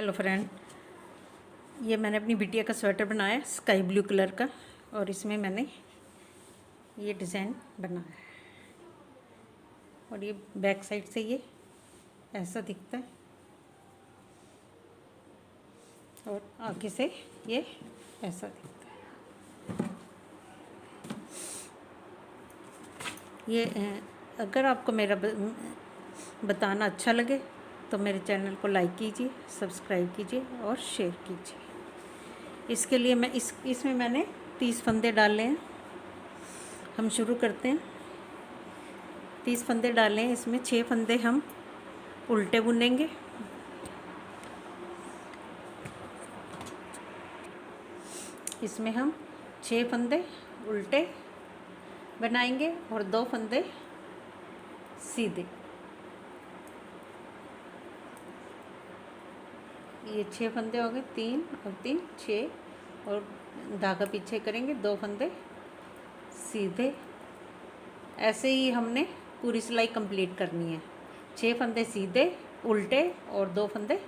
Hello friend, ये मैंने अपनी बिटिया का स्वेटर बनाया है स्काई ब्लू कलर का, और इसमें मैंने ये डिज़ाइन बनाया है। और ये बैक साइड से ये ऐसा दिखता है और आगे से ये ऐसा दिखता है। ये अगर आपको मेरा बताना अच्छा लगे तो मेरे चैनल को लाइक कीजिए, सब्सक्राइब कीजिए और शेयर कीजिए। इसके लिए मैं इसमें मैंने 30 फंदे डाले हैं। हम शुरू करते हैं। 30 फंदे डाले हैं, इसमें 6 फंदे हम उल्टे बुनेंगे। इसमें हम 6 फंदे उल्टे बनाएंगे और 2 फंदे सीधे। ये 6 फंदे हो गए, 3 और 3 6, और धागा पीछे करेंगे, 2 फंदे सीधे। ऐसे ही हमने पूरी सिलाई कंप्लीट करनी है। 6 फंदे सीधे उल्टे और 2 फंदे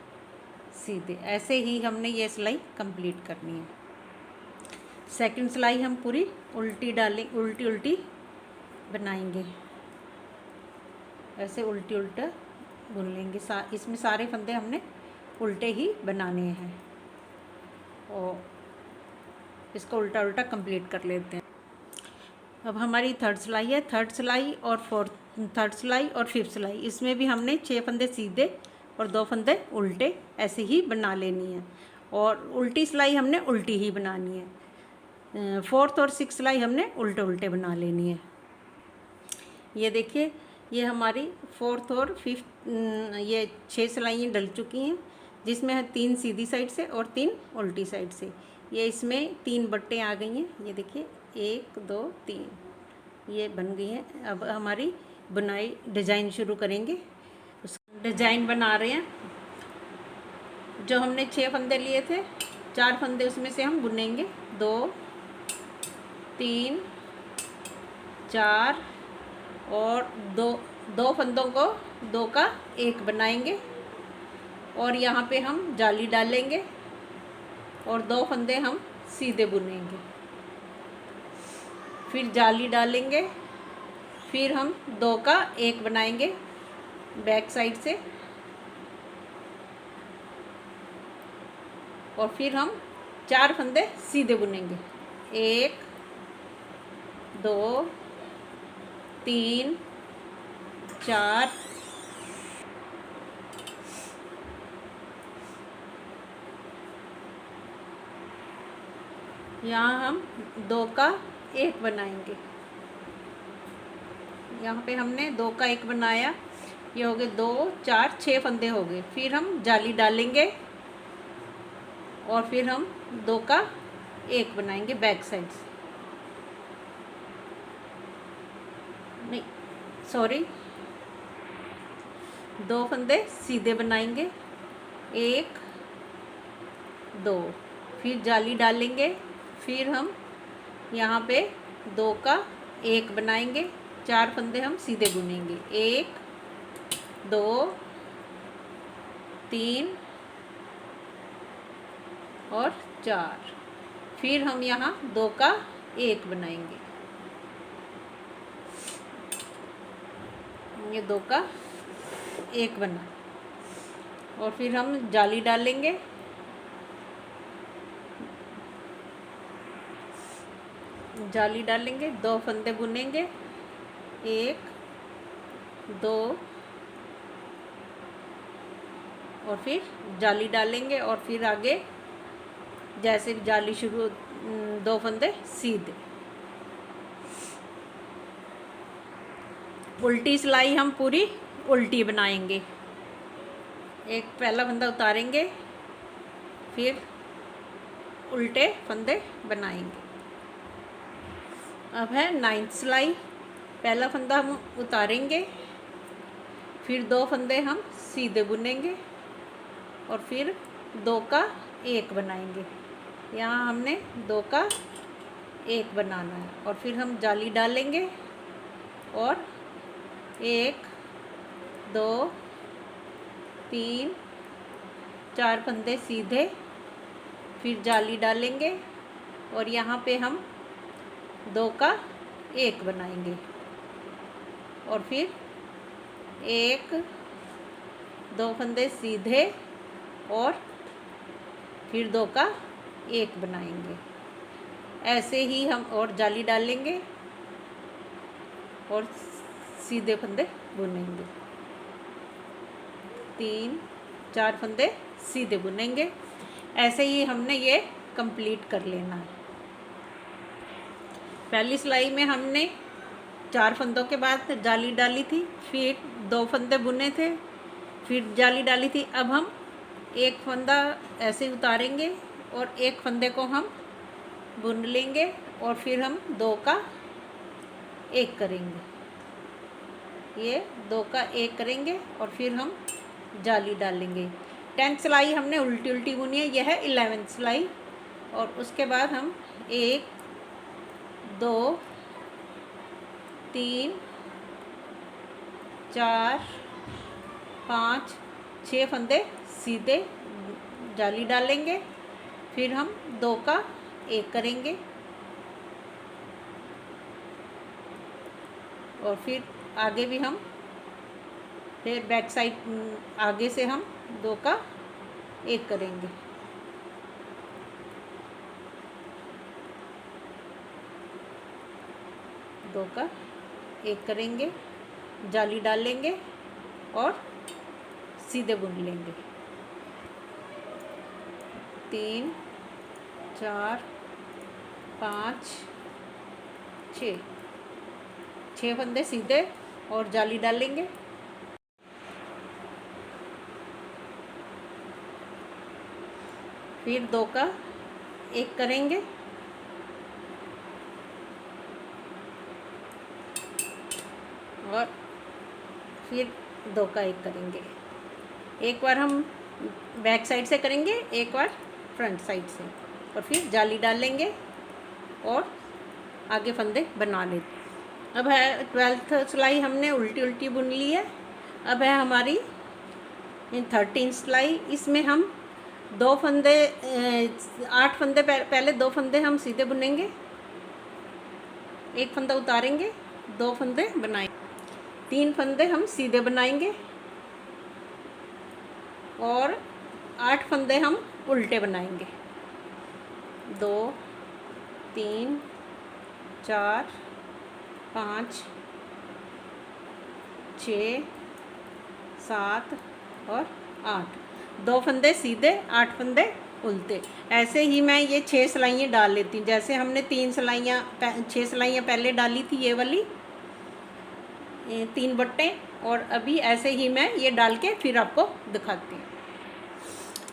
सीधे, ऐसे ही हमने ये सिलाई कंप्लीट करनी है। सेकंड सिलाई हम पूरी उल्टी डालें, उल्टी उल्टी बनाएंगे। ऐसे उल्टी उल्टा बुन लेंगे। इसमें सारे फंदे हमने उल्टे ही बनाने हैं और इसको उल्टा उल्टा कंप्लीट कर लेते हैं। अब हमारी थर्ड सिलाई है। थर्ड सिलाई और थर्ड सिलाई और फिफ्थ सिलाई, इसमें भी हमने 6 फंदे सीधे और 2 फंदे उल्टे ऐसे ही बना लेनी है। और उल्टी सिलाई हमने उल्टी ही बनानी है। फोर्थ और सिक्स सिलाई हमने उल्टे उल्टे बना लेनी है। ये देखिए, ये हमारी फोर्थ और फिफ्थ ये 6 सिलाइयाँ डल चुकी हैं, जिसमें है 3 सीधी साइड से और 3 उल्टी साइड से। ये इसमें 3 बट्टें आ गई हैं। ये देखिए 1 2 3 ये बन गई हैं। अब हमारी बुनाई डिज़ाइन शुरू करेंगे। उस डिज़ाइन बना रहे हैं। जो हमने 6 फंदे लिए थे, 4 फंदे उसमें से हम बुनेंगे। 2 3 4 और 2 फंदों को 2 का 1 बनाएंगे और यहाँ पे हम जाली डालेंगे और 2 फंदे हम सीधे बुनेंगे। फिर जाली डालेंगे, फिर हम 2 का 1 बनाएंगे बैक साइड से, और फिर हम 4 फंदे सीधे बुनेंगे। 1 2 3 4 यहाँ हम 2 का 1 बनाएंगे। यहाँ पे हमने 2 का 1 बनाया। ये हो गए 2 4 6 फंदे हो गए। फिर हम जाली डालेंगे और फिर हम 2 का 1 बनाएंगे बैक साइड से। नहीं सॉरी, 2 फंदे सीधे बनाएंगे, 1 2, फिर जाली डालेंगे, फिर हम यहाँ पे 2 का 1 बनाएंगे, 4 फंदे हम सीधे बुनेंगे, 1 2 3 और 4। फिर हम यहाँ 2 का 1 बनाएंगे। ये 2 का 1 बना और फिर हम जाली डालेंगे, जाली डालेंगे, 2 फंदे बुनेंगे, 1 2 और फिर जाली डालेंगे और फिर आगे जैसे जाली शुरू 2 फंदे सीधे। उल्टी सिलाई हम पूरी उल्टी बनाएंगे। एक पहला फंदा उतारेंगे, फिर उल्टे फंदे बनाएंगे। अब है 9th सिलाई। पहला फंदा हम उतारेंगे, फिर 2 फंदे हम सीधे बुनेंगे और फिर 2 का 1 बनाएंगे। यहाँ हमने 2 का 1 बनाना है और फिर हम जाली डालेंगे और 1 2 3 4 फंदे सीधे, फिर जाली डालेंगे और यहाँ पे हम 2 का 1 बनाएंगे और फिर 1 2 फंदे सीधे और फिर 2 का 1 बनाएंगे। ऐसे ही हम और जाली डालेंगे और सीधे फंदे बुनेंगे। 3 4 फंदे सीधे बुनेंगे। ऐसे ही हमने ये कंप्लीट कर लेना है। पहली सिलाई में हमने 4 फंदों के बाद जाली डाली थी, फिर 2 फंदे बुने थे, फिर जाली डाली थी। अब हम 1 फंदा ऐसे उतारेंगे और 1 फंदे को हम बुन लेंगे और फिर हम 2 का 1 करेंगे। ये 2 का 1 करेंगे और फिर हम जाली डालेंगे। 10th सिलाई हमने उल्टी उल्टी बुनी है, यह है 11th सिलाई। और उसके बाद हम 1 2 3 4 5 6 फंदे सीधे जाली डालेंगे, फिर हम 2 का 1 करेंगे और फिर आगे भी हम फिर बैक साइड आगे से हम 2 का 1 करेंगे। दो का 1 करेंगे, जाली डालेंगे और सीधे बुन लेंगे। 3 4 5 6 फंदे सीधे और जाली डालेंगे। फिर 2 का 1 करेंगे और फिर 2 का 1 करेंगे। एक बार हम बैक साइड से करेंगे, एक बार फ्रंट साइड से, और फिर जाली डालेंगे और आगे फंदे बना लेते। अब है 12th सिलाई हमने उल्टी उल्टी बुन ली है। अब है हमारी 13th सिलाई। इसमें हम 2 फंदे 8 फंदे पहले 2 फंदे हम सीधे बुनेंगे, 1 फंदा उतारेंगे, 2 फंदे बनाएंगे, 3 फंदे हम सीधे बनाएंगे और 8 फंदे हम उल्टे बनाएंगे। 2 3 4 5 6 7 और 8, 2 फंदे सीधे, 8 फंदे उल्टे। ऐसे ही मैं ये 6 सिलाइयाँ डाल लेती हूँ। जैसे हमने 6 सिलाइयाँ पहले डाली थी, ये वाली 3 बट्टे, और अभी ऐसे ही मैं ये डाल के फिर आपको दिखाती हूँ।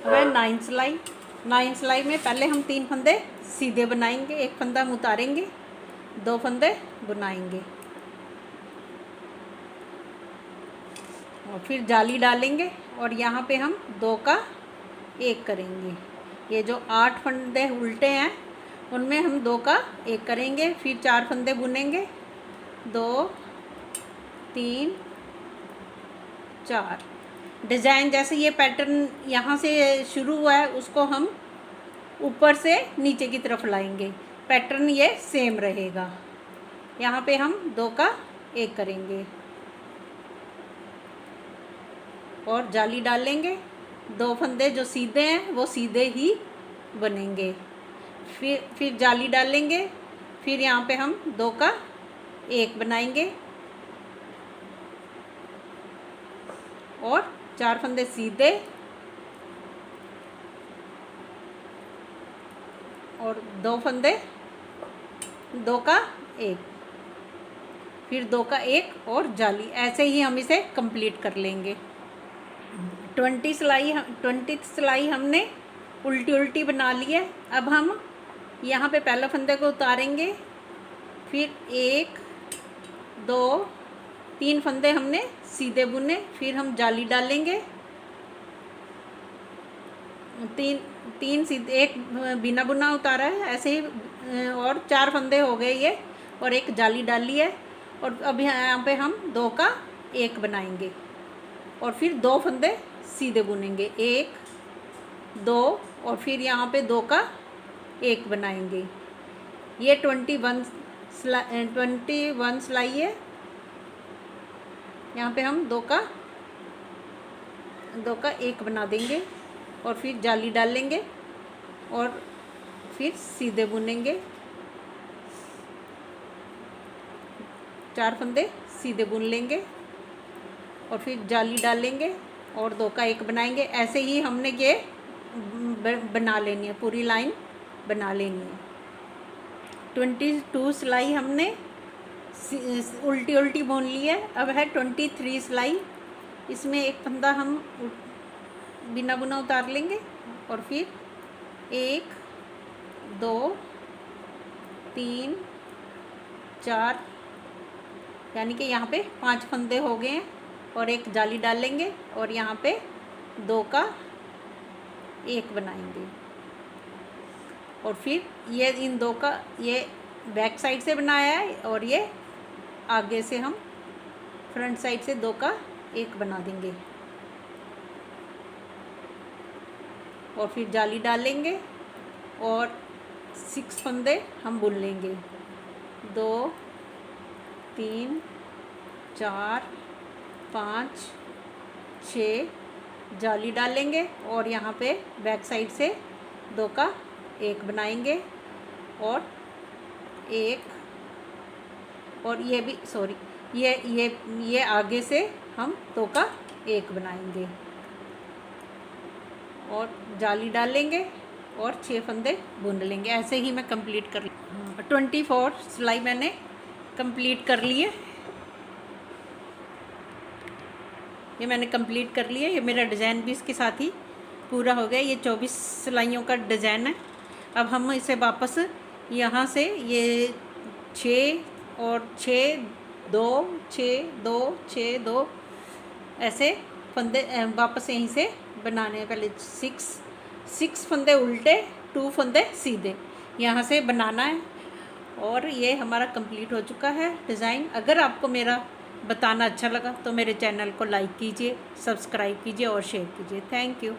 अब 9th सिलाई। 9th सिलाई में पहले हम 3 फंदे सीधे बनाएंगे, 1 फंदा हम उतारेंगे, 2 फंदे बुनाएंगे और फिर जाली डालेंगे और यहाँ पे हम 2 का 1 करेंगे। ये जो 8 फंदे उल्टे हैं उनमें हम 2 का 1 करेंगे, फिर 4 फंदे बुनेंगे, 2 3 4। डिज़ाइन जैसे ये पैटर्न यहाँ से शुरू हुआ है उसको हम ऊपर से नीचे की तरफ लाएंगे, पैटर्न ये सेम रहेगा। यहाँ पे हम 2 का 1 करेंगे और जाली डालेंगे। 2 फंदे जो सीधे हैं वो सीधे ही बनेंगे, फिर जाली डालेंगे, फिर यहाँ पे हम 2 का 1 बनाएंगे और 4 फंदे सीधे और 2 फंदे, 2 का 1, फिर 2 का 1 और जाली। ऐसे ही हम इसे कंप्लीट कर लेंगे। 20th सिलाई हमने उल्टी उल्टी बना ली है। अब हम यहाँ पे पहले फंदे को उतारेंगे, फिर 1 2 3 फंदे हमने सीधे बुने, फिर हम जाली डालेंगे, 3 सीधे, 1 बिना बुना उतारा है, ऐसे ही और 4 फंदे हो गए ये, और 1 जाली डाली है। और अब यहाँ पे हम 2 का 1 बनाएंगे और फिर 2 फंदे सीधे बुनेंगे, 1 2 और फिर यहाँ पे 2 का 1 बनाएंगे। ये 21 सिलाई है। यहाँ पे हम 2 का 1 बना देंगे और फिर जाली डाल लेंगे और फिर सीधे बुनेंगे। 4 फंदे सीधे बुन लेंगे और फिर जाली डालेंगे और 2 का 1 बनाएंगे। ऐसे ही हमने ये बना लेनी है, पूरी लाइन बना लेनी है। 22 सिलाई हमने उल्टी उल्टी बुन ली है। अब है 23 सिलाई। इसमें एक फंदा हम बिना बुना उतार लेंगे और फिर 1 2 3 4 यानी कि यहाँ पे 5 फंदे हो गए हैं और एक जाली डाल लेंगे और यहाँ पे 2 का 1 बनाएंगे और फिर ये इन 2 का ये बैक साइड से बनाया है और ये आगे से हम फ्रंट साइड से 2 का 1 बना देंगे और फिर जाली डालेंगे और 6 फंदे हम बुन लेंगे। 2 3 4 5 6 जाली डालेंगे और यहाँ पे बैक साइड से 2 का 1 बनाएंगे और 1 और ये भी ये आगे से हम 2 का 1 बनाएंगे और जाली डालेंगे और 6 फंदे बुन लेंगे। ऐसे ही मैं कंप्लीट कर 24 सिलाई मैंने कंप्लीट कर ली है। ये मैंने कंप्लीट कर लिया। ये मेरा डिज़ाइन भी इसके साथ ही पूरा हो गया। ये 24 सिलाइयों का डिज़ाइन है। अब हम इसे वापस यहाँ से ये 6 और 6 2 6 2 6 2 ऐसे फंदे वापस यहीं से बनाने हैं। पहले 6 फंदे उल्टे 2 फंदे सीधे यहाँ से बनाना है और ये हमारा कंप्लीट हो चुका है डिज़ाइन। अगर आपको मेरा बताना अच्छा लगा तो मेरे चैनल को लाइक कीजिए, सब्सक्राइब कीजिए और शेयर कीजिए। Thank you.